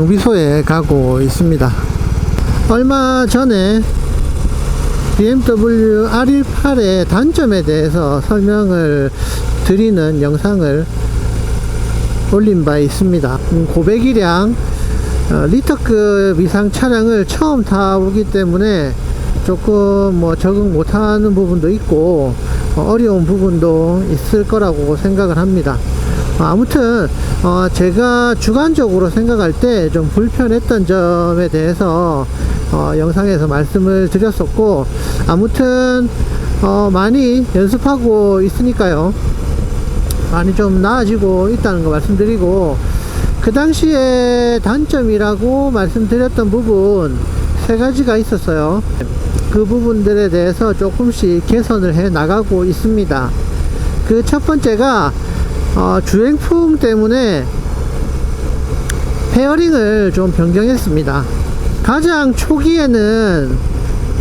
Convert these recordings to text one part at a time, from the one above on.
장비소에 가고 있습니다. 얼마 전에 BMW R18의 단점에 대해서 설명을 드리는 영상을 올린 바 있습니다. 고배기량 리터급 이상 차량을 처음 타보기 때문에 조금 적응 못하는 부분도 있고 어려운 부분도 있을 거라고 생각을 합니다. 아무튼 제가 주관적으로 생각할 때 좀 불편했던 점에 대해서 영상에서 말씀을 드렸었고, 아무튼 많이 연습하고 있으니까요, 많이 좀 나아지고 있다는 거 말씀드리고, 그 당시에 단점이라고 말씀드렸던 부분 3가지가 있었어요. 그 부분들에 대해서 조금씩 개선을 해 나가고 있습니다. 그 첫 번째가 주행풍 때문에 페어링을 좀 변경했습니다. 가장 초기에는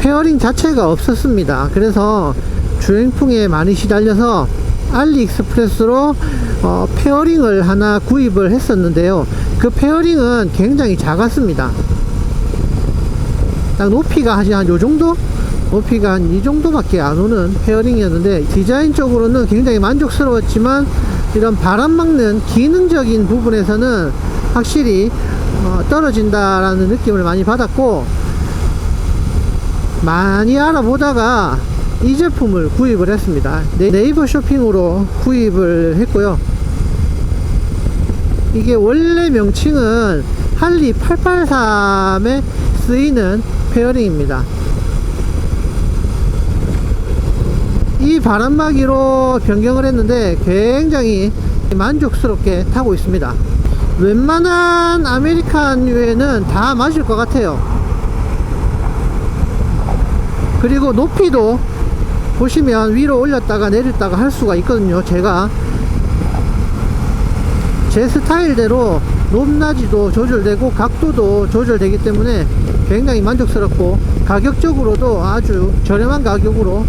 페어링 자체가 없었습니다. 그래서 주행풍에 많이 시달려서 알리익스프레스로 페어링을 하나 구입을 했었는데요. 그 페어링은 굉장히 작았습니다. 딱 높이가 한 요정도? 높이가 한 이 정도밖에 안 오는 페어링이었는데, 디자인적으로는 굉장히 만족스러웠지만 이런 바람 막는 기능적인 부분에서는 확실히 떨어진다라는 느낌을 많이 받았고, 많이 알아보다가 이 제품을 구입을 했습니다. 네이버 쇼핑으로 구입을 했고요. 이게 원래 명칭은 할리 883에 쓰이는 페어링입니다. 이 바람막이로 변경을 했는데 굉장히 만족스럽게 타고 있습니다. 웬만한 아메리칸유에는 다 맞을 것 같아요. 그리고 높이도 보시면 위로 올렸다가 내렸다가 할 수가 있거든요. 제가 제 스타일대로 높낮이도 조절되고 각도도 조절되기 때문에 굉장히 만족스럽고, 가격적으로도 아주 저렴한 가격으로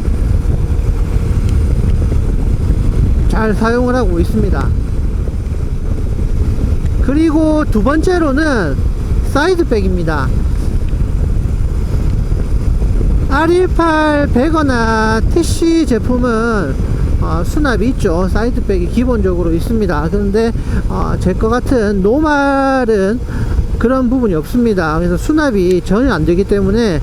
잘 사용을 하고 있습니다. 그리고 두 번째로는 사이드백입니다. R18 100어나 TC 제품은 수납이 있죠. 사이드백이 기본적으로 있습니다. 그런데 제 거 같은 노말은 그런 부분이 없습니다. 그래서 수납이 전혀 안 되기 때문에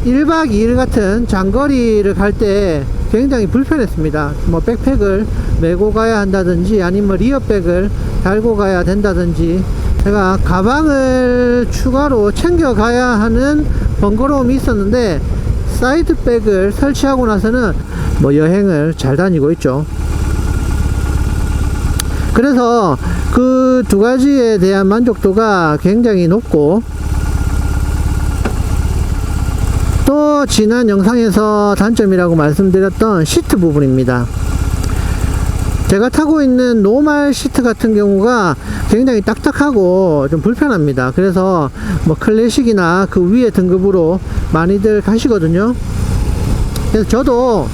1박 2일 같은 장거리를 갈 때 굉장히 불편했습니다. 백팩을 메고 가야 한다든지 아니면 리어백을 달고 가야 된다든지, 제가 가방을 추가로 챙겨 가야 하는 번거로움이 있었는데, 사이드백을 설치하고 나서는 여행을 잘 다니고 있죠. 그래서 그 두 가지에 대한 만족도가 굉장히 높고, 또 지난 영상에서 단점이라고 말씀드렸던 시트 부분입니다. 제가 타고 있는 노말 시트 같은 경우가 굉장히 딱딱하고 좀 불편합니다. 그래서 클래식이나 그 위에 등급으로 많이들 가시거든요. 그래서 저도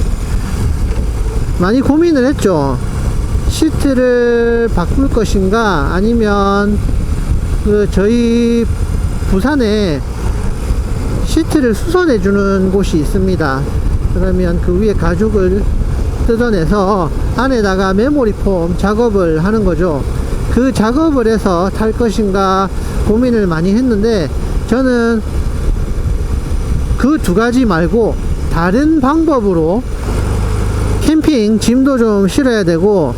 많이 고민을 했죠. 시트를 바꿀 것인가, 아니면 저희 부산에 시트를 수선해 주는 곳이 있습니다. 그러면 그 위에 가죽을 뜯어내서 안에다가 메모리 폼 작업을 하는 거죠. 그 작업을 해서 탈 것인가 고민을 많이 했는데, 저는 그 두 가지 말고 다른 방법으로 캠핑 짐도 좀 실어야 되고,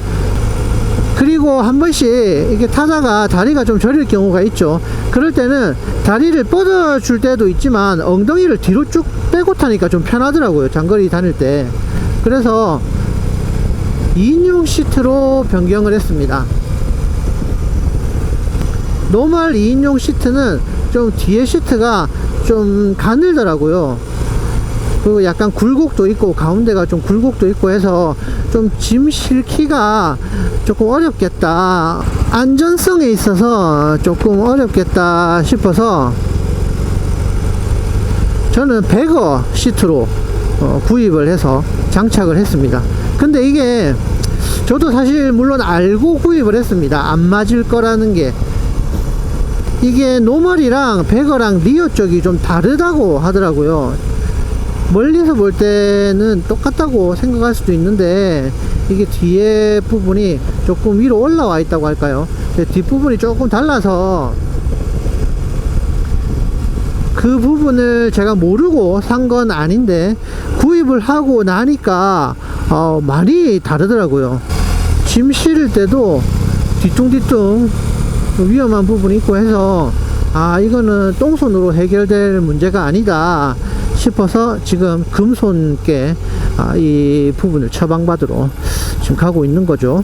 그리고 한 번씩 이게 타다가 다리가 좀 저릴 경우가 있죠. 그럴 때는 다리를 뻗어 줄 때도 있지만 엉덩이를 뒤로 쭉 빼고 타니까 좀 편하더라고요, 장거리 다닐 때. 그래서 2인용 시트로 변경을 했습니다. 노멀 2인용 시트는 좀 뒤에 시트가 좀 가늘더라고요. 그리고 약간 굴곡도 있고 가운데가 좀 굴곡도 있고 해서 좀 짐 실기가 조금 어렵겠다, 안전성에 있어서 조금 어렵겠다 싶어서 저는 100어 시트로 구입을 해서 장착을 했습니다. 근데 이게 저도 사실 물론 알고 구입을 했습니다. 안 맞을 거라는 게. 이게 노멀이랑 배거랑 리어 쪽이 좀 다르다고 하더라고요. 멀리서 볼 때는 똑같다고 생각할 수도 있는데 이게 뒤에 부분이 조금 위로 올라와 있다고 할까요? 뒷부분이 조금 달라서 그 부분을 제가 모르고 산 건 아닌데 구입을 하고 나니까 많이 다르더라고요. 짐 실을 때도 뒤뚱뒤뚱 위험한 부분이 있고 해서 이거는 똥손으로 해결될 문제가 아니다 싶어서 지금 금손께 이 부분을 처방받으러 지금 가고 있는 거죠.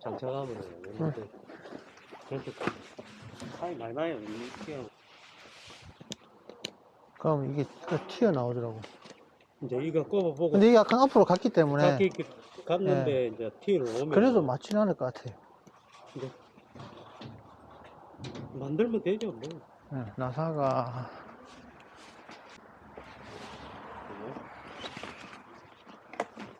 장착하면 차이 많이 나요. 그럼 이게 튀어나오더라고. 이제 이거 꼽아보고 근데 이게 약간 앞으로 갔기 때문에 이렇게 갔는데 이제 티를 오면 그래도 맞진 않을 것 같아요. 이제 만들면 되죠 뭐. 나사가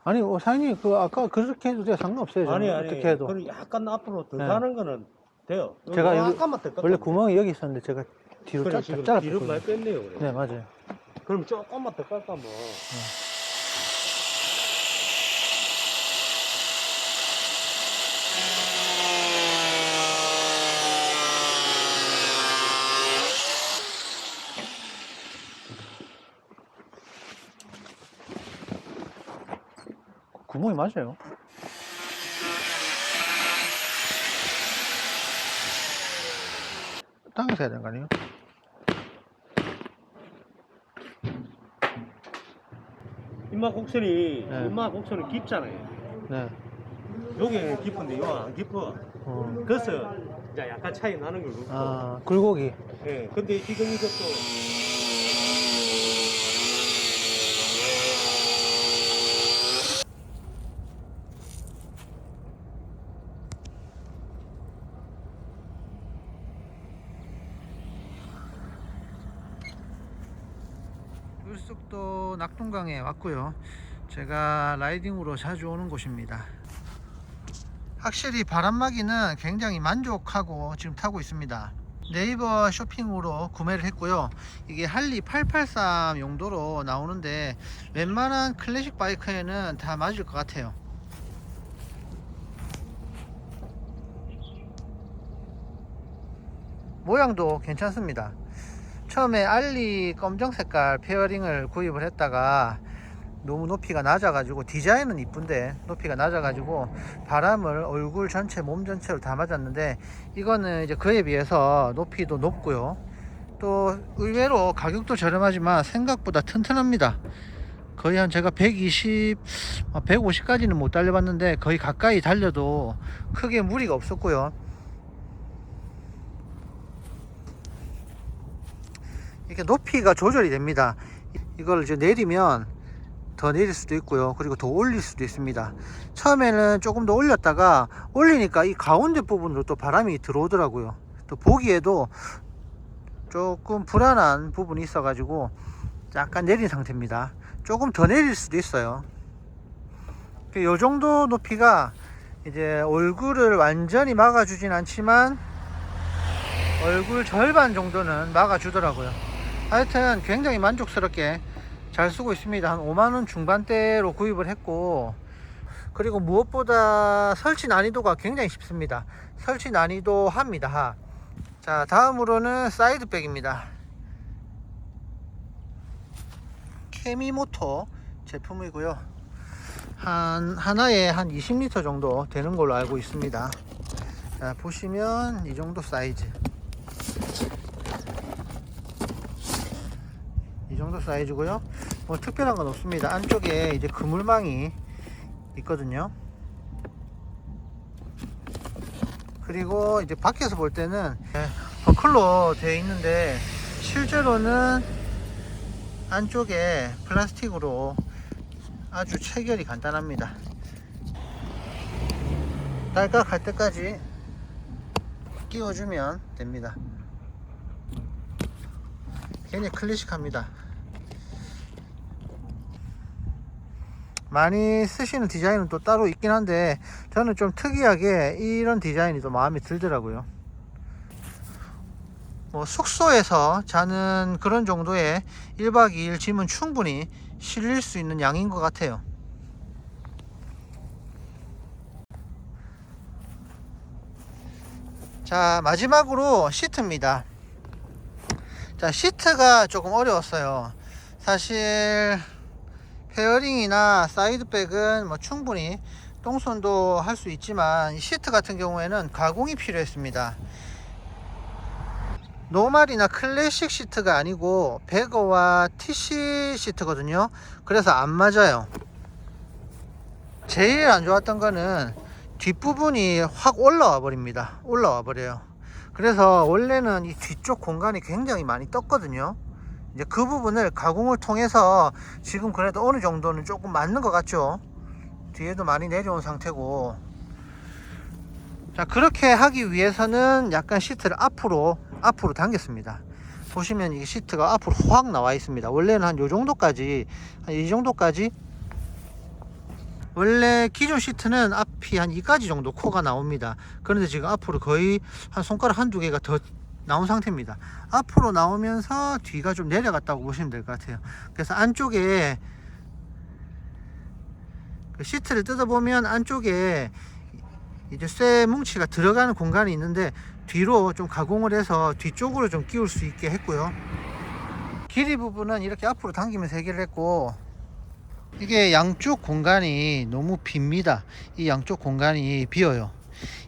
아니 사장님 그 아까 그렇게 해도 돼요. 상관없어요. 저는. 아니 어떻게 해도 그럼 약간 앞으로 더 네. 가는 거는 돼요. 제가 여기 약간만 더 깎아. 원래 구멍이 여기 있었는데 제가 뒤로 그래 지금 잘랐거든요. 뒤로 많이 뺐네요. 그래. 네 맞아요. 그럼 조금만 더 깎아면 구멍이 맞아요. 땅에서 해야 되는 거 아니에요? 임마곡선이 네. 임마곡선은 깊잖아요. 네. 여기 깊은데 이거 안 깊어. 그래서 이제 약간 차이 나는 걸 그렇고. 굴곡이. 예. 근데 지금 이것도 울숙도 낙동강에 왔고요. 제가 라이딩으로 자주 오는 곳입니다. 확실히 바람막이는 굉장히 만족하고 지금 타고 있습니다. 네이버 쇼핑으로 구매를 했고요. 이게 할리 883 용도로 나오는데 웬만한 클래식 바이크에는 다 맞을 것 같아요. 모양도 괜찮습니다. 처음에 알리 검정 색깔 페어링을 구입을 했다가 너무 높이가 낮아가지고, 디자인은 이쁜데 높이가 낮아가지고 바람을 얼굴 전체 몸 전체로 다 맞았는데, 이거는 이제 그에 비해서 높이도 높고요, 또 의외로 가격도 저렴하지만 생각보다 튼튼합니다. 거의 한 제가 120, 150까지는 못 달려봤는데 거의 가까이 달려도 크게 무리가 없었고요. 이렇게 높이가 조절이 됩니다. 이걸 이제 내리면 더 내릴 수도 있고요, 그리고 더 올릴 수도 있습니다. 처음에는 조금 더 올렸다가 올리니까 이 가운데 부분으로 또 바람이 들어오더라고요. 또 보기에도 조금 불안한 부분이 있어 가지고 약간 내린 상태입니다. 조금 더 내릴 수도 있어요. 이 정도 높이가 이제 얼굴을 완전히 막아주진 않지만 얼굴 절반 정도는 막아주더라고요. 하여튼 굉장히 만족스럽게 잘 쓰고 있습니다. 한 5만원 중반대로 구입을 했고, 그리고 무엇보다 설치 난이도가 굉장히 쉽습니다. 설치 난이도 합니다. 하. 자, 다음으로는 사이드백입니다. 케미모토 제품이고요. 하나에 한 20리터 정도 되는 걸로 알고 있습니다. 자, 보시면 이 정도 사이즈, 이 정도 사이즈고요. 뭐 특별한 건 없습니다. 안쪽에 이제 그물망이 있거든요. 그리고 이제 밖에서 볼 때는 버클로 되어 있는데 실제로는 안쪽에 플라스틱으로 아주 체결이 간단합니다. 딸깍 할 때까지 끼워주면 됩니다. 굉장히 클래식합니다. 많이 쓰시는 디자인은 또 따로 있긴 한데 저는 좀 특이하게 이런 디자인이 더 마음에 들더라고요. 뭐 숙소에서 자는 그런 정도의 1박 2일 짐은 충분히 실릴 수 있는 양인 것 같아요. 자, 마지막으로 시트입니다. 자, 시트가 조금 어려웠어요. 사실 페어링이나 사이드백은 뭐 충분히 똥손도 할 수 있지만 이 시트 같은 경우에는 가공이 필요했습니다. 노멀이나 클래식 시트가 아니고 베거와 TC 시트거든요. 그래서 안 맞아요. 제일 안 좋았던 거는 뒷부분이 확 올라와 버립니다. 올라와 버려요. 그래서 원래는 이 뒤쪽 공간이 굉장히 많이 떴거든요. 이제 그 부분을 가공을 통해서 지금 그래도 어느 정도는 조금 맞는 것 같죠. 뒤에도 많이 내려온 상태고. 자, 그렇게 하기 위해서는 약간 시트를 앞으로 당겼습니다. 보시면 이 시트가 앞으로 확 나와 있습니다. 원래는 한 요 정도까지, 한 이 정도까지, 원래 기존 시트는 앞이 한 이까지 정도 코가 나옵니다. 그런데 지금 앞으로 거의 한 손가락 한두 개가 더 나온 상태입니다. 앞으로 나오면서 뒤가 좀 내려갔다고 보시면 될 것 같아요. 그래서 안쪽에 그 시트를 뜯어보면 안쪽에 이제 쇠 뭉치가 들어가는 공간이 있는데 뒤로 좀 가공을 해서 뒤쪽으로 좀 끼울 수 있게 했고요. 길이 부분은 이렇게 앞으로 당기면서 해결을 했고, 이게 양쪽 공간이 너무 빕니다. 이 양쪽 공간이 비어요.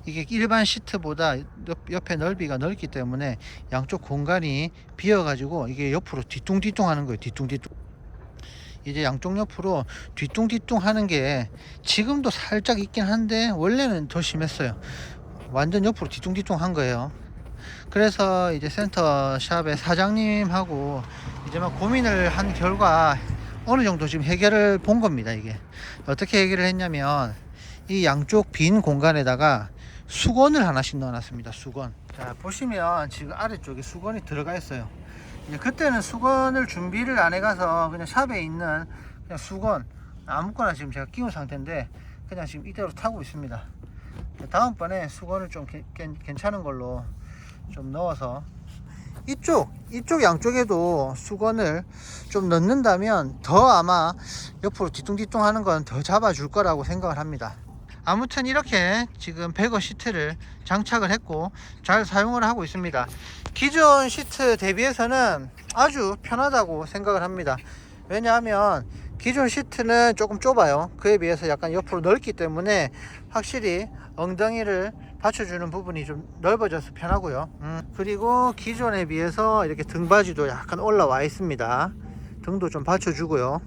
이게 일반 시트보다 옆에 넓이가 넓기 때문에 양쪽 공간이 비어 가지고 이게 옆으로 뒤뚱뒤뚱 하는 거예요. 뒤뚱뒤뚱. 이제 양쪽 옆으로 뒤뚱뒤뚱 하는 게 지금도 살짝 있긴 한데 원래는 더 심했어요. 완전 옆으로 뒤뚱뒤뚱 한 거예요. 그래서 이제 센터 샵의 사장님하고 이제 막 고민을 한 결과 어느 정도 지금 해결을 본 겁니다. 이게 어떻게 해결을 했냐면 이 양쪽 빈 공간에다가 수건을 하나씩 넣어놨습니다. 수건. 자, 보시면 지금 아래쪽에 수건이 들어가 있어요. 이제 그때는 수건을 준비를 안 해가서 그냥 샵에 있는 그냥 수건 아무거나 지금 제가 끼운 상태인데 그냥 지금 이대로 타고 있습니다. 다음번에 수건을 좀 괜찮은 걸로 좀 넣어서 이쪽 양쪽에도 수건을 좀 넣는다면 더 아마 옆으로 뒤뚱뒤뚱 하는 건 더 잡아줄 거라고 생각을 합니다. 아무튼 이렇게 지금 베거 시트를 장착을 했고 잘 사용을 하고 있습니다. 기존 시트 대비해서는 아주 편하다고 생각을 합니다. 왜냐하면 기존 시트는 조금 좁아요. 그에 비해서 약간 옆으로 넓기 때문에 확실히 엉덩이를 받쳐주는 부분이 좀 넓어져서 편하고요. 그리고 기존에 비해서 이렇게 등받이도 약간 올라와 있습니다. 등도 좀 받쳐주고요.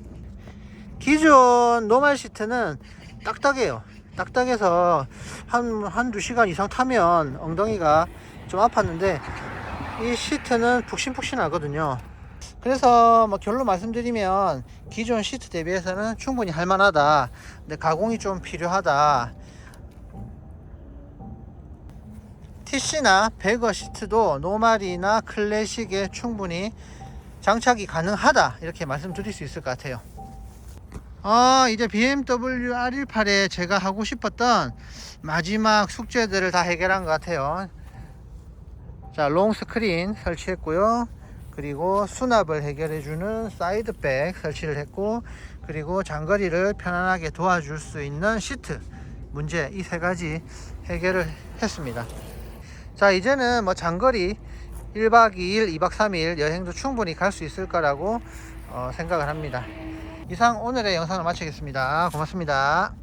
기존 노멀 시트는 딱딱해요. 딱딱해서 한두 시간 이상 타면 엉덩이가 좀 아팠는데 이 시트는 푹신푹신하거든요. 그래서 뭐 결론 말씀드리면 기존 시트 대비해서는 충분히 할만하다. 근데 가공이 좀 필요하다. TC나 베거 시트도 노멀이나 클래식에 충분히 장착이 가능하다. 이렇게 말씀드릴 수 있을 것 같아요. 이제 BMW R18에 제가 하고 싶었던 마지막 숙제들을 다 해결한 것 같아요. 자, 롱 스크린 설치했고요. 그리고 수납을 해결해주는 사이드백 설치를 했고, 그리고 장거리를 편안하게 도와줄 수 있는 시트 문제, 이 세 가지 해결을 했습니다. 자, 이제는 뭐 장거리 1박 2일, 2박 3일 여행도 충분히 갈 수 있을 거라고 생각을 합니다. 이상 오늘의 영상을 마치겠습니다. 고맙습니다.